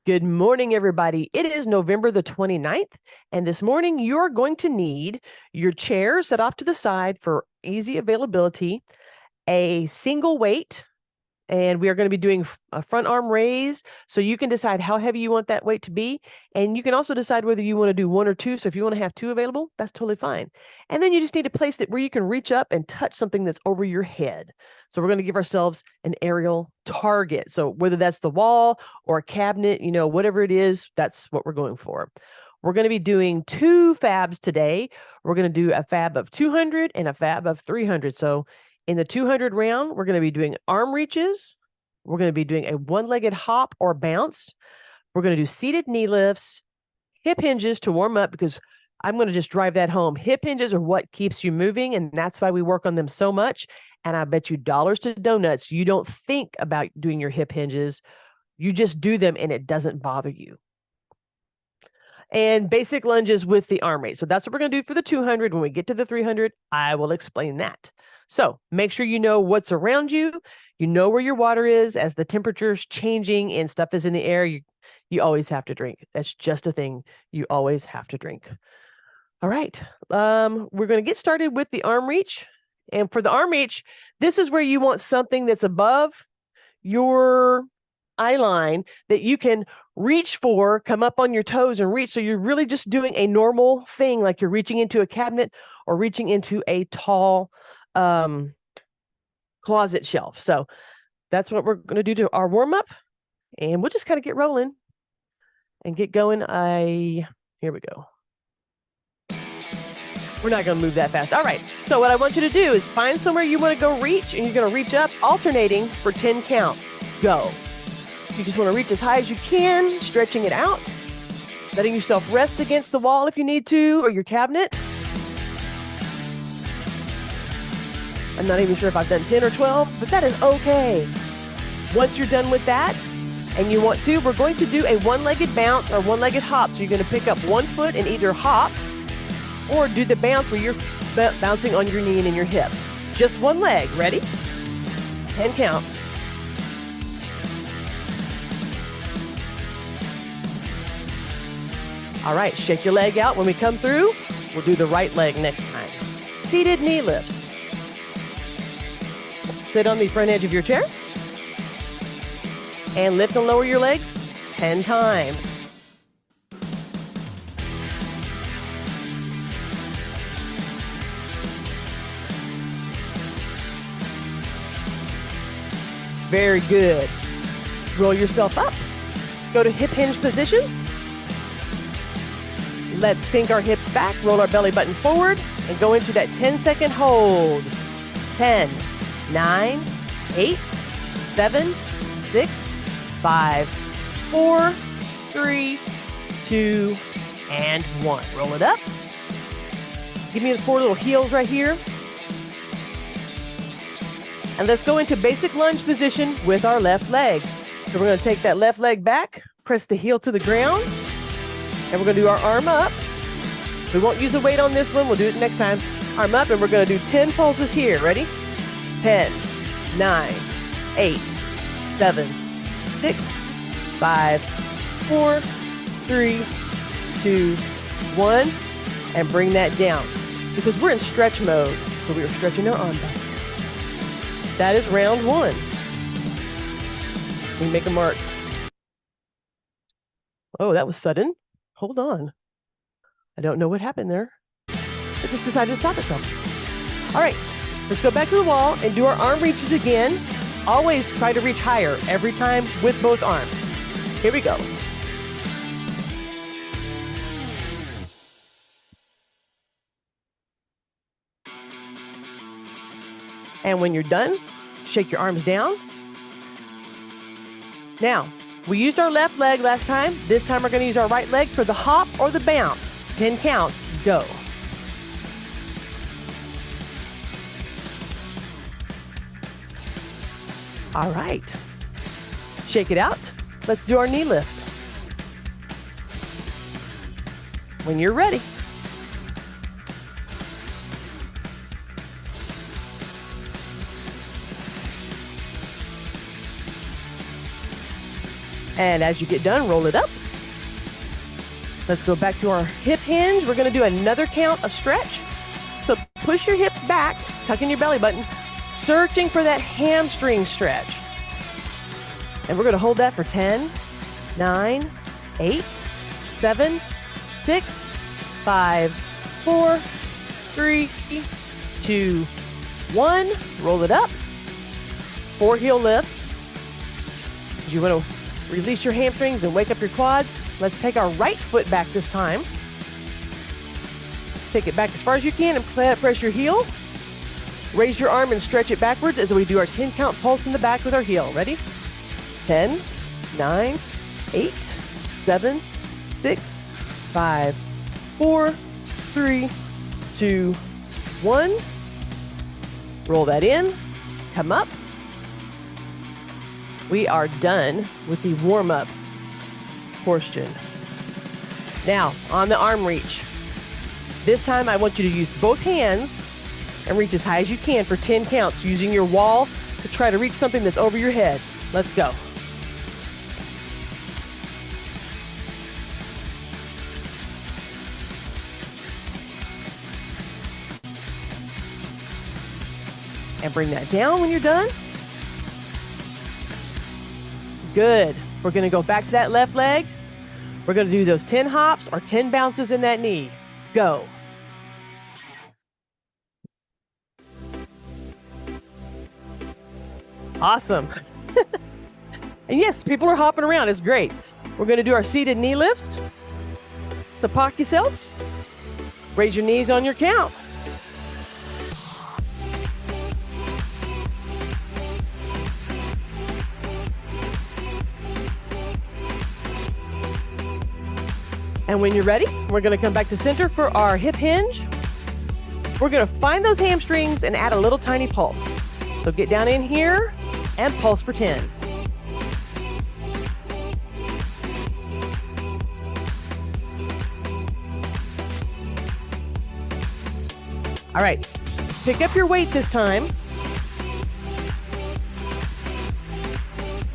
Good morning, everybody. It is November the 29th, and this morning you're going to need your chair set off to the side for easy availability, a single weight, and we are going to be doing a front arm raise, so you can decide how heavy you want that weight to be, and you can also decide whether you want to do one or two, so if you want to have two available, that's totally fine. And then you just need to place it where you can reach up and touch something that's over your head. So we're going to give ourselves an aerial target. So whether that's the wall or a cabinet, whatever it is, that's what we're going for. We're going to be doing two fabs today. We're going to do a fab of 200 and a fab of 300. So in the 200 round, we're going to be doing arm reaches. We're going to be doing a one-legged hop or bounce. We're going to do seated knee lifts, hip hinges to warm up, because I'm going to just drive that home. Hip hinges are what keeps you moving, and that's why we work on them so much. And I bet you dollars to donuts, you don't think about doing your hip hinges. You just do them, and it doesn't bother you. And basic lunges with the arm raise. So that's what we're going to do for the 200. When we get to the 300, I will explain that. So make sure you know what's around you. You know where your water is. As the temperature's changing and stuff is in the air, you always have to drink. That's just a thing. You always have to drink. All right. We're going to get started with the arm reach. And for the arm reach, this is where you want something that's above your eye line that you can reach for, come up on your toes and reach. So you're really just doing a normal thing, like you're reaching into a cabinet or reaching into a tall closet shelf. So that's what we're going to do to our warm up, and we'll just kind of get rolling and get going. Here we go. We're not going to move that fast. All right. So what I want you to do is find somewhere you want to go reach, and you're going to reach up, alternating for 10 counts. Go. You just want to reach as high as you can, stretching it out, letting yourself rest against the wall if you need to, or your cabinet. I'm not even sure if I've done 10 or 12, but that is okay. Once you're done with that, and you want to, we're going to do a one-legged bounce or one-legged hop. So you're going to pick up one foot and either hop or do the bounce where you're bouncing on your knee and in your hip. Just one leg. Ready? 10 count. All right, shake your leg out. When we come through, we'll do the right leg next time. Seated knee lifts. Sit on the front edge of your chair and lift and lower your legs 10 times. Very good. Roll yourself up. Go to hip hinge position. Let's sink our hips back, roll our belly button forward, and go into that 10-second hold. 10, 9, 8, 7, 6, 5, 4, 3, 2, and 1. Roll it up. Give me the 4 little heels right here. And let's go into basic lunge position with our left leg. So we're going to take that left leg back, press the heel to the ground, and we're going to do our arm up. We won't use a weight on this one. We'll do it next time. Arm up, and we're going to do 10 pulses here. Ready? 10, 9, 8, 7, 6, 5, 4, 3, 2, 1. And bring that down. Because we're in stretch mode, so we are stretching our arm back. That is round 1. We make a mark. Oh, that was sudden. Hold on. I don't know what happened there. I just decided to stop itself. All right, let's go back to the wall and do our arm reaches again. Always try to reach higher every time with both arms. Here we go. And when you're done, shake your arms down. Now, we used our left leg last time. This time we're going to use our right leg for the hop or the bounce. 10 counts, go. All right. Shake it out. Let's do our knee lift. When you're ready. And as you get done, roll it up. Let's go back to our hip hinge. We're going to do another count of stretch. So push your hips back, tuck in your belly button, searching for that hamstring stretch. And we're going to hold that for 10, 9, 8, 7, 6, 5, 4, 3, 2, 1. Roll it up. 4 heel lifts. You want to release your hamstrings and wake up your quads. Let's take our right foot back this time. Take it back as far as you can and press your heel. Raise your arm and stretch it backwards as we do our 10 count pulse in the back with our heel. Ready? 10, 9, 8, 7, 6, 5, 4, 3, 2, 1. Roll that in. Come up. We are done with the warm-up portion. Now, on the arm reach. This time I want you to use both hands and reach as high as you can for 10 counts, using your wall to try to reach something that's over your head. Let's go. And bring that down when you're done. Good. We're going to go back to that left leg. We're going to do those 10 hops or 10 bounces in that knee. Go. Awesome. And yes, people are hopping around. It's great. We're going to do our seated knee lifts. So park yourselves. Raise your knees on your count. And when you're ready, we're going to come back to center for our hip hinge. We're going to find those hamstrings and add a little tiny pulse. So get down in here and pulse for 10. All right, pick up your weight this time.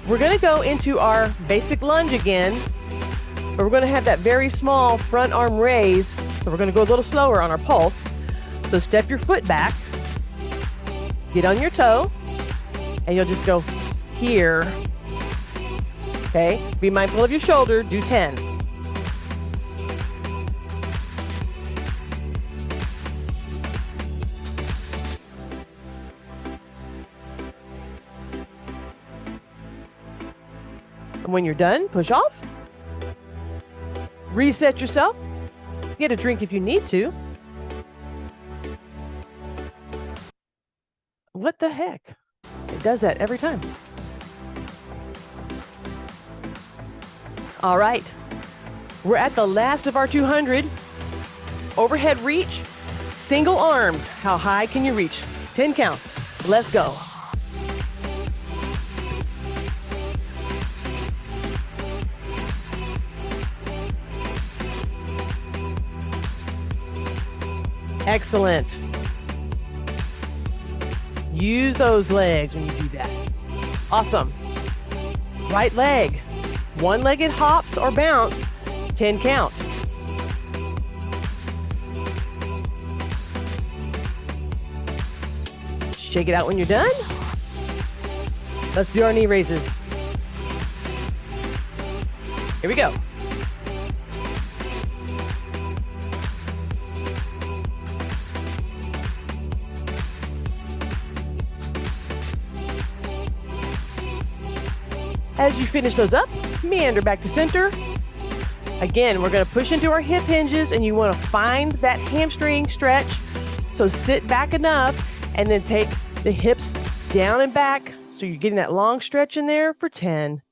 We're going to go into our basic lunge again. But we're going to have that very small front arm raise. So we're going to go a little slower on our pulse. So step your foot back, get on your toe, and you'll just go here. Okay, be mindful of your shoulder, do 10. And when you're done, push off. Reset yourself. Get a drink if you need to. What the heck? It does that every time. All right. We're at the last of our 200. Overhead reach. Single arms. How high can you reach? 10 count. Let's go. Excellent. Use those legs when you do that. Awesome. Right leg. One-legged hops or bounce. 10 count. Shake it out when you're done. Let's do our knee raises. Here we go. As you finish those up, meander back to center. Again, we're going to push into our hip hinges, and you want to find that hamstring stretch. So sit back enough and then take the hips down and back. So you're getting that long stretch in there for 10.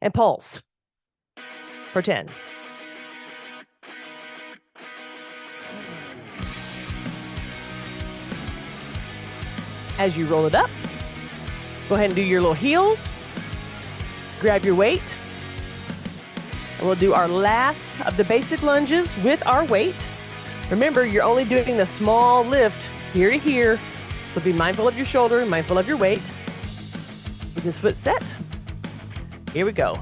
And pulse for 10. As you roll it up, go ahead and do your little heels. Grab your weight, and we'll do our last of the basic lunges with our weight. Remember, you're only doing the small lift here to here, so be mindful of your shoulder and mindful of your weight. Get this foot set. Here we go.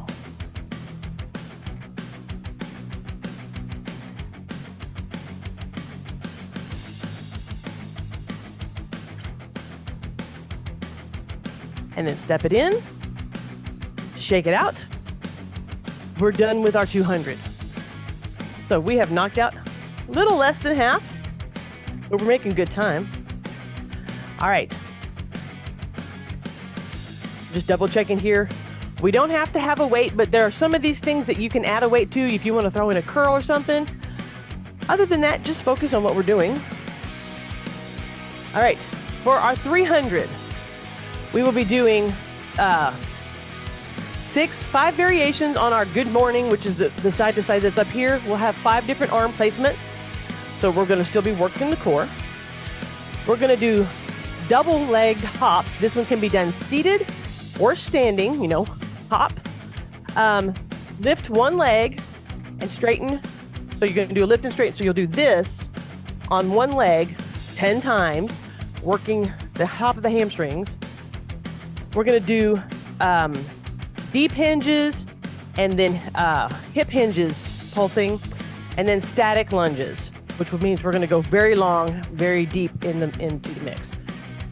and then step it in, shake it out. We're done with our 200. So we have knocked out a little less than half, but we're making good time. All right. Just double checking here. We don't have to have a weight, but there are some of these things that you can add a weight to if you want to throw in a curl or something. Other than that, just focus on what we're doing. All right, for our 300, we will be doing 5 variations on our good morning, which is the side to side that's up here. We'll have 5 different arm placements. So we're going to still be working the core. We're going to do double-legged hops. This one can be done seated or standing, hop. Lift one leg and straighten. So you're going to do a lift and straighten. So you'll do this on one leg 10 times, working the top of the hamstrings. We're going to do deep hinges and then hip hinges pulsing, and then static lunges, which means we're going to go very long, very deep into the mix.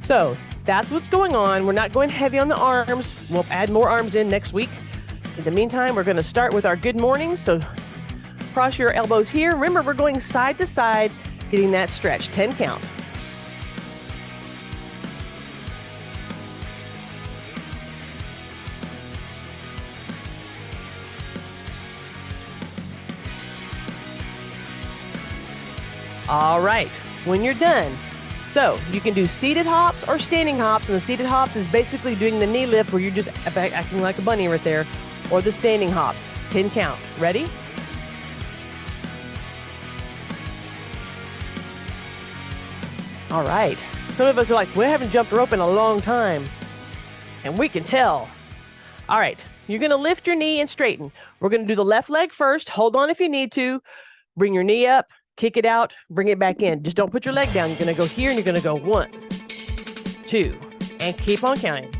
So that's what's going on. We're not going heavy on the arms. We'll add more arms in next week. In the meantime, we're going to start with our good mornings. So cross your elbows here. Remember, we're going side to side, getting that stretch, 10 count. All right, when you're done, so you can do seated hops or standing hops, and the seated hops is basically doing the knee lift where you're just acting like a bunny right there, or the standing hops, 10 count. Ready? All right, some of us are like, we haven't jumped rope in a long time, and we can tell. All right, you're gonna lift your knee and straighten. We're gonna do the left leg first. Hold on if you need to. Bring your knee up, kick it out, bring it back in. Just don't put your leg down. You're gonna go here and you're gonna go 1, 2, and keep on counting.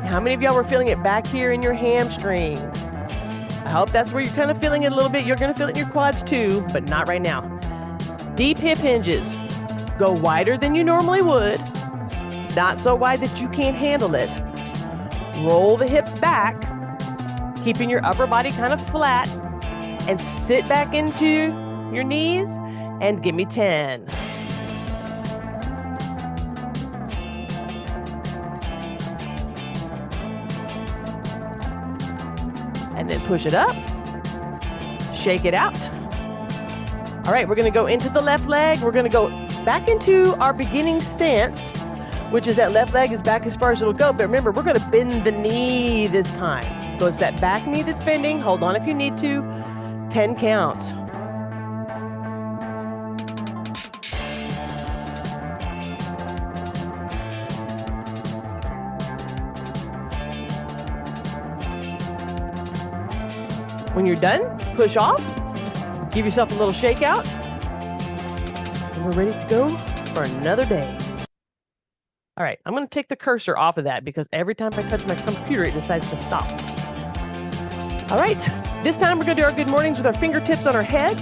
How many of y'all were feeling it back here in your hamstrings? I hope that's where you're kind of feeling it a little bit. You're gonna feel it in your quads too, but not right now. Deep hip hinges. Go wider than you normally would. Not so wide that you can't handle it. Roll the hips back, keeping your upper body kind of flat, and sit back into your knees and give me 10. And then push it up, shake it out. All right, we're gonna go into the left leg. We're gonna go back into our beginning stance, which is that left leg is back as far as it'll go. But remember, we're gonna bend the knee this time. So it's that back knee that's bending. Hold on if you need to. 10 counts. When you're done, push off, give yourself a little shake out, and we're ready to go for another day. All right, I'm gonna take the cursor off of that because every time I touch my computer, it decides to stop. All right, this time we're gonna do our good mornings with our fingertips on our head.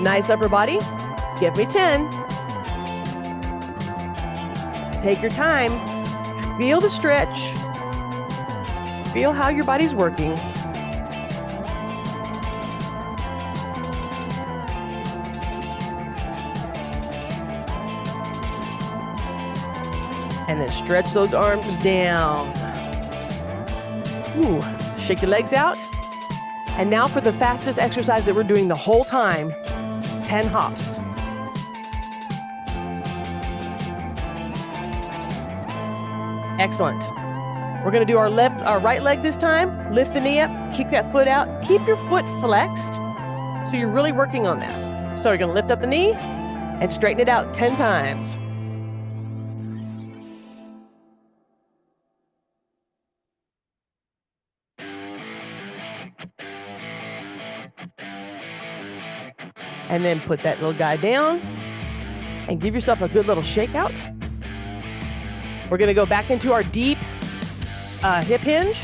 Nice upper body, give me 10. Take your time, feel the stretch, feel how your body's working. And then stretch those arms down. Ooh, shake your legs out. And now for the fastest exercise that we're doing the whole time, 10 hops. Excellent. We're gonna do our right leg this time. Lift the knee up, kick that foot out. Keep your foot flexed, so you're really working on that. So you're gonna lift up the knee and straighten it out 10 times. And then put that little guy down and give yourself a good little shake out. We're gonna go back into our deep hip hinge.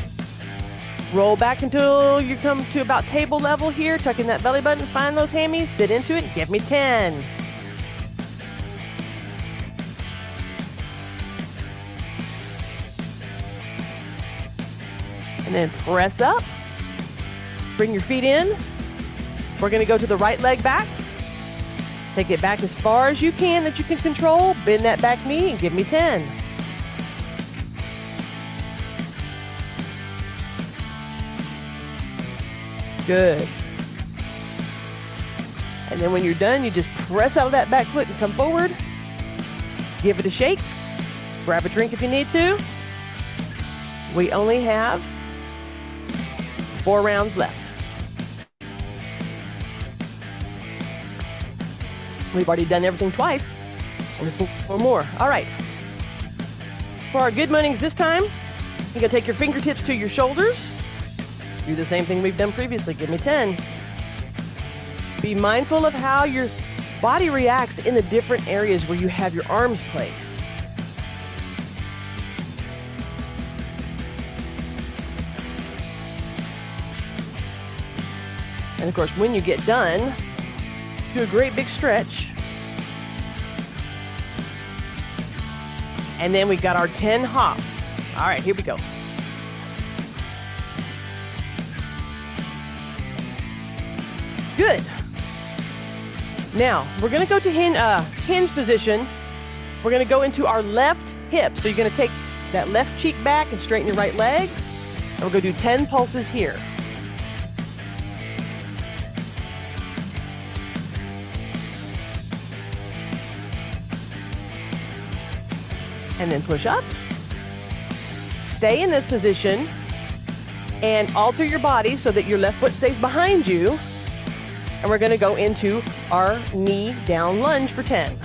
Roll back until you come to about table level here. Tuck in that belly button, find those hammies, sit into it, and give me 10. And then press up. Bring your feet in. We're going to go to the right leg back. Take it back as far as you can that you can control. Bend that back knee and give me 10. Good. And then when you're done, you just press out of that back foot and come forward. Give it a shake. Grab a drink if you need to. We only have 4 rounds left. We've already done everything twice. Only 4 more. All right. For our good mornings this time, you're going to take your fingertips to your shoulders. Do the same thing we've done previously. Give me 10. Be mindful of how your body reacts in the different areas where you have your arms placed. And of course, when you get done, do a great big stretch. And then we've got our 10 hops. All right, here we go. Good. Now, we're going to go to hinge position. We're going to go into our left hip. So you're going to take that left cheek back and straighten your right leg. And we're going to do 10 pulses here. And then push up. Stay in this position and alter your body so that your left foot stays behind you. And we're going to go into our knee down lunge for 10.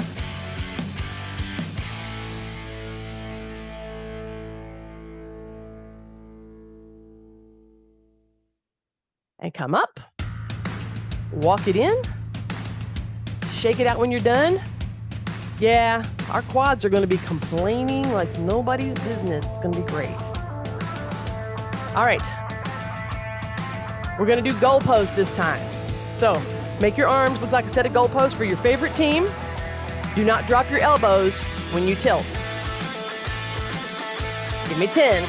And come up. Walk it in. Shake it out when you're done. Yeah, our quads are going to be complaining like nobody's business. It's going to be great. All right. We're going to do goalposts this time. So make your arms look like a set of goalposts for your favorite team. Do not drop your elbows when you tilt. Give me 10.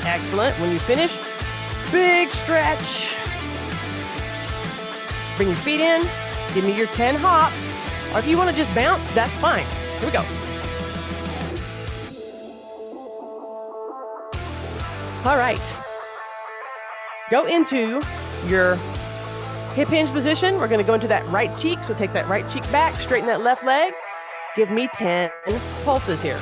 Excellent. When you finish, big stretch. Bring your feet in. Give me your 10 hops. Or if you want to just bounce, that's fine. Here we go. All right. Go into your hip hinge position. We're going to go into that right cheek. So take that right cheek back, straighten that left leg. Give me 10 pulses here.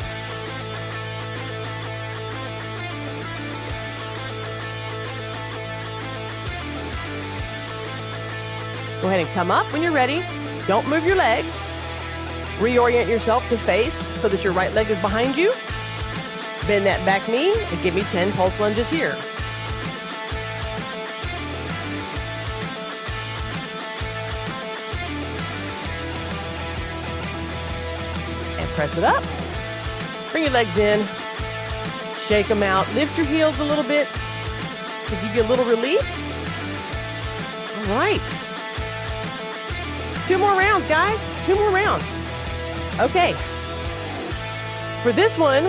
Go ahead and come up when you're ready. Don't move your legs. Reorient yourself to face so that your right leg is behind you. Bend that back knee and give me 10 pulse lunges here. And press it up. Bring your legs in. Shake them out. Lift your heels a little bit to give you a little relief. All right. 2 more rounds, guys. 2 more rounds. Okay. For this one,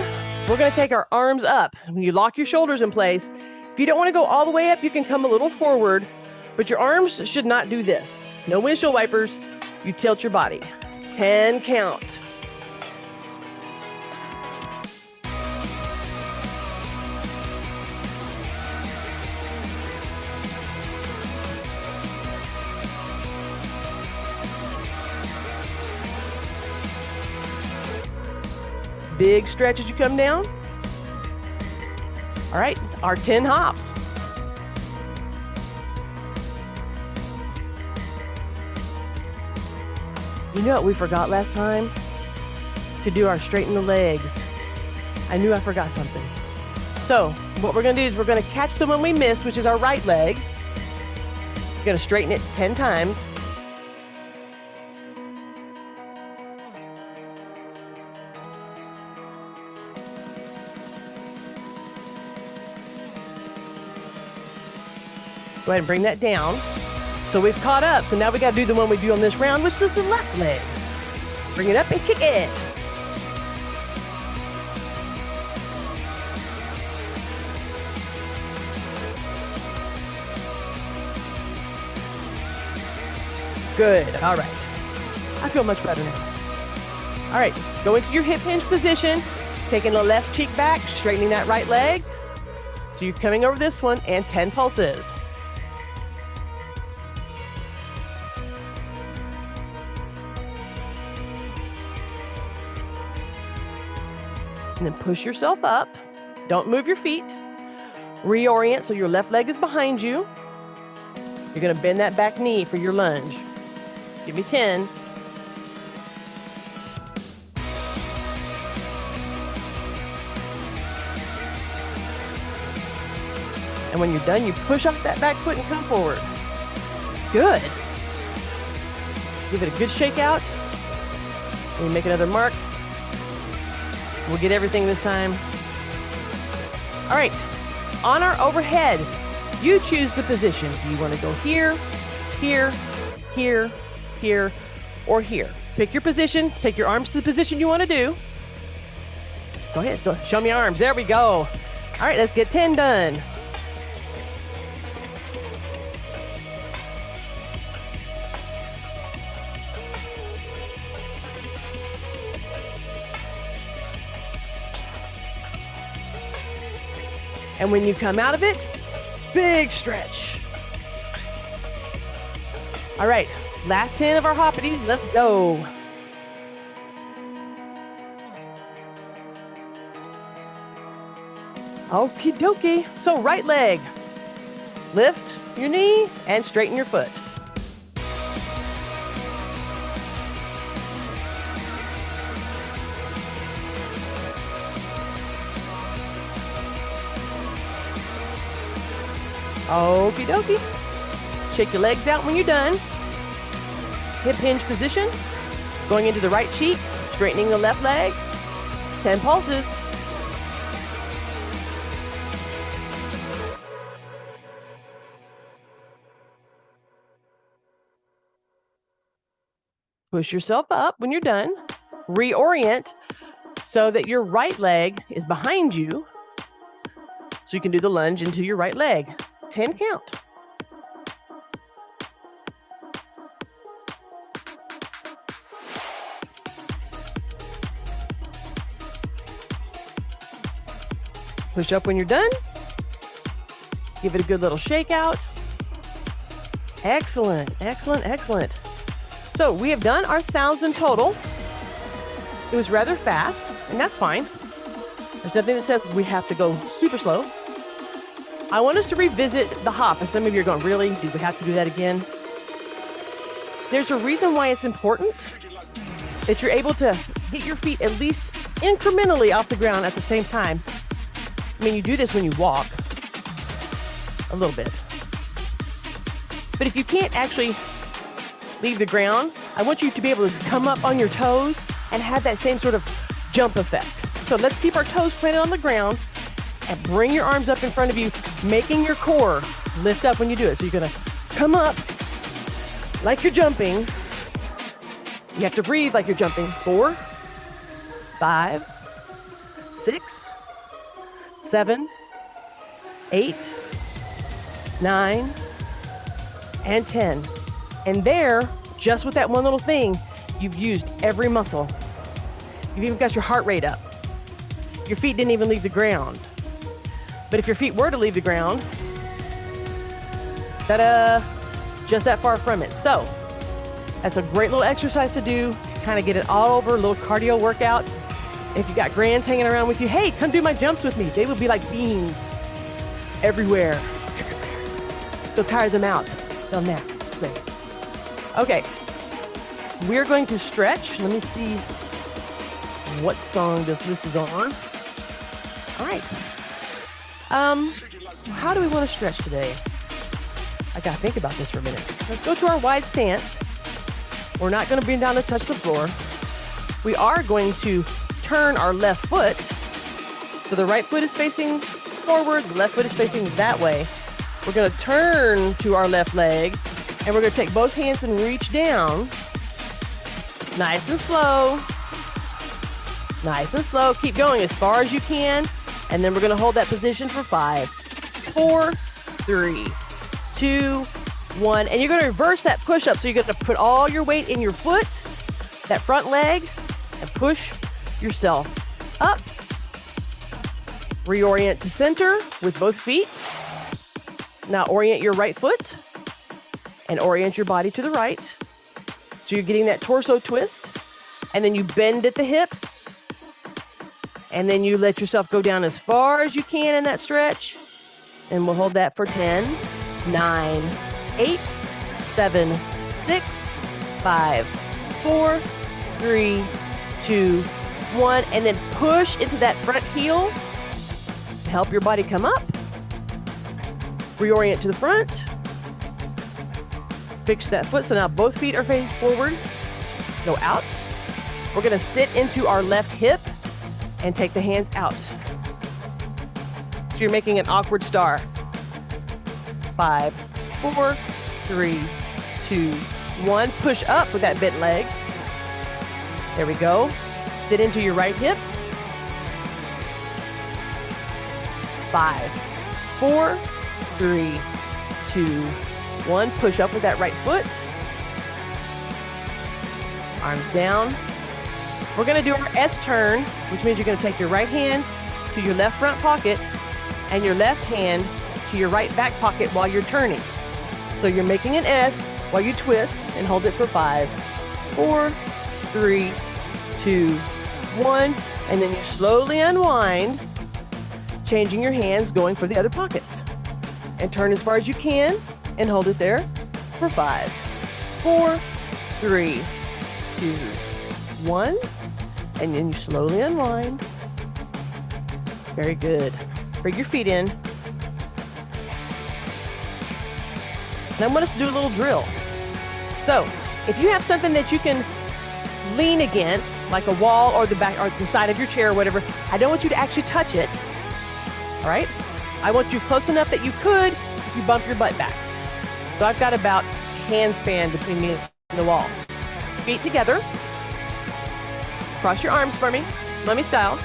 we're going to take our arms up. When you lock your shoulders in place, if you don't want to go all the way up, you can come a little forward, but your arms should not do this. No windshield wipers. You tilt your body. 10 count. Big stretch as you come down. All right, our 10 hops. You know what we forgot last time? To do our straighten the legs. I knew I forgot something. So what we're going to do is we're going to catch the one we missed, which is our right leg. We're going to straighten it 10 times. Go ahead and bring that down. So we've caught up. So now we got to do the one we do on this round, which is the left leg. Bring it up and kick it. Good. All right. I feel much better now. All right. Go into your hip hinge position, taking the left cheek back, straightening that right leg. So you're coming over this one and 10 pulses. And then push yourself up. Don't move your feet. Reorient so your left leg is behind you. You're going to bend that back knee for your lunge. Give me 10. And when you're done, you push off that back foot and come forward. Good. Give it a good shake out. And you make another mark. We'll get everything this time. All right, on our overhead, you choose the position. Do you want to go here, here, here, here, or here? Pick your position, take your arms to the position you want to do. Go ahead, show me your arms, there we go. All right, let's get 10 done. And when you come out of it, big stretch. All right, last 10 of our hoppities, let's go. Okie dokie. So right leg, lift your knee and straighten your foot. Okie dokie. Shake your legs out when you're done. Hip hinge position. Going into the right cheek, straightening the left leg. 10 pulses. Push yourself up when you're done. Reorient so that your right leg is behind you. So you can do the lunge into your right leg. 10 count. Push up when you're done. Give it a good little shake out. Excellent, excellent, excellent. So we have done our 1,000 total. It was rather fast, and that's fine. There's nothing that says we have to go super slow. I want us to revisit the hop, and some of you are going, really? Do we have to do that again? There's a reason why it's important that you're able to get your feet at least incrementally off the ground at the same time. I mean, you do this when you walk a little bit. But if you can't actually leave the ground, I want you to be able to come up on your toes and have that same sort of jump effect. So let's keep our toes planted on the ground and bring your arms up in front of you, making your core lift up when you do it. So you're gonna come up like you're jumping. You have to breathe like you're jumping. 4, 5, 6, 7, 8, 9, and 10. And there, just with that one little thing, you've used every muscle. You've even got your heart rate up. Your feet didn't even leave the ground. But if your feet were to leave the ground, ta-da, just that far from it. So that's a great little exercise to do, kind of get it all over, a little cardio workout. If you got grands hanging around with you, hey, come do my jumps with me. They will be like beans everywhere. So tire them out. They'll nap. Great. Okay, we're going to stretch. Let me see what song this list is on. All right. How do we want to stretch today? I gotta think about this for a minute. Let's go to our wide stance. We're not going to bring down to touch the floor. We are going to turn our left foot. So the right foot is facing forward, the left foot is facing that way. We're going to turn to our left leg, and we're going to take both hands and reach down. Nice and slow. Nice and slow. Keep going as far as you can. And then we're going to hold that position for 5, 4, 3, 2, 1. And you're going to reverse that push-up. So you're going to put all your weight in your foot, that front leg, and push yourself up. Reorient to center with both feet. Now orient your right foot and orient your body to the right. So you're getting that torso twist. And then you bend at the hips. And then you let yourself go down as far as you can in that stretch. And we'll hold that for 10, 9, 8, 7, 6, 5, 4, 3, 2, 1. And then push into that front heel to help your body come up. Reorient to the front. Fix that foot. So now both feet are facing forward. Go out. We're going to sit into our left hip and take the hands out. So you're making an awkward star. 5, 4, 3, 2, 1. Push up with that bent leg. There we go. Sit into your right hip. 5, 4, 3, 2, 1. Push up with that right foot. Arms down. We're going to do our S turn, which means you're going to take your right hand to your left front pocket and your left hand to your right back pocket while you're turning. So you're making an S while you twist and hold it for 5, 4, 3, 2, 1. And then you slowly unwind, changing your hands, going for the other pockets. And turn as far as you can and hold it there for 5, 4, 3, 2, 1. And then you slowly unwind. Very good. Bring your feet in. And I want us to do a little drill. So if you have something that you can lean against, like a wall or the back or the side of your chair or whatever, I don't want you to actually touch it. All right? I want you close enough that you could if you bump your butt back. So I've got about hand span between me and the wall. Feet together. Cross your arms for me, mummy style.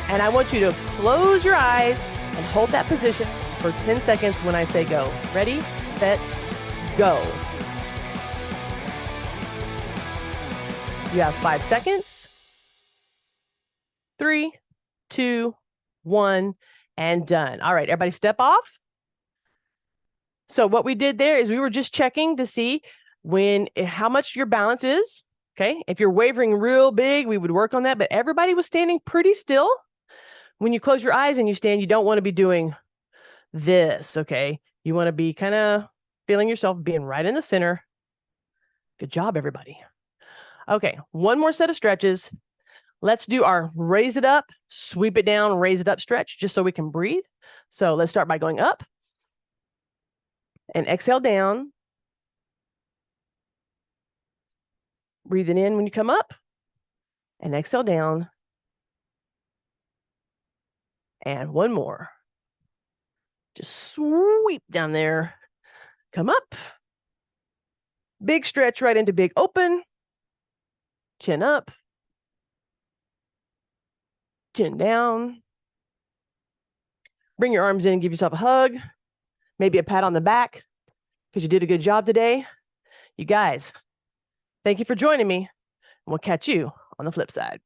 And I want you to close your eyes and hold that position for 10 seconds when I say go. Ready, set, go. You have 5 seconds. 3, 2, 1, and done. All right, everybody step off. So what we did there is we were just checking to see how much your balance is. Okay, if you're wavering real big, we would work on that, but everybody was standing pretty still. When you close your eyes and you stand, you don't want to be doing this, okay? You want to be kind of feeling yourself being right in the center. Good job, everybody. Okay, one more set of stretches. Let's do our raise it up, sweep it down, raise it up stretch, just so we can breathe. So let's start by going up and exhale down. Breathing in when you come up and exhale down. And one more. Just sweep down there. Come up. Big stretch right into big open. Chin up. Chin down. Bring your arms in and give yourself a hug. Maybe a pat on the back because you did a good job today. You guys, thank you for joining me. And we'll catch you on the flip side.